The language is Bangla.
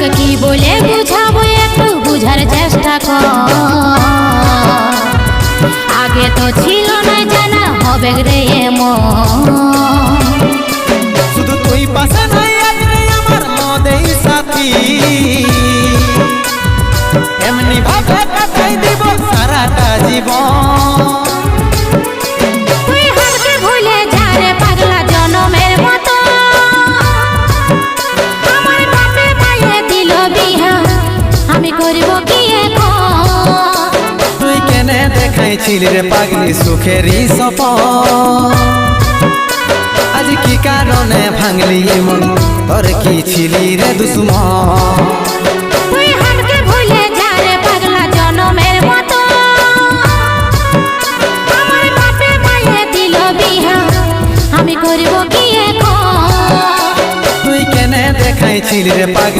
তোকে কি বলে বুঝাবো একটু বুঝার চেষ্টা কর। আগে তো ছিল না জানা হবে রে এমন। শুধু তুই পাশে নাই রে আমার মদেই সাথী, এমনি ভাবে কাটাই দিব সারাটা জীবন। তুই হারকে ভুলে যা রে পাগলা জনমের মতো। আমার বাপে মায়ে দিল বিহা আমি করব কি এখন। তুই কেনে দেখাইছিলি রে পাগলি সুখেরই সপন, আজ কি কারণে ভাঙলি মন তোর কি ছিলি রে দুশ্মন। তুই হারকে ভুলে যা রে পাগলা জনমের মতো। আমার বাপে মায়ে দিল বিহা আমি করব কি এখন। তুই কেনে দেখাইছিলি রে পাগলি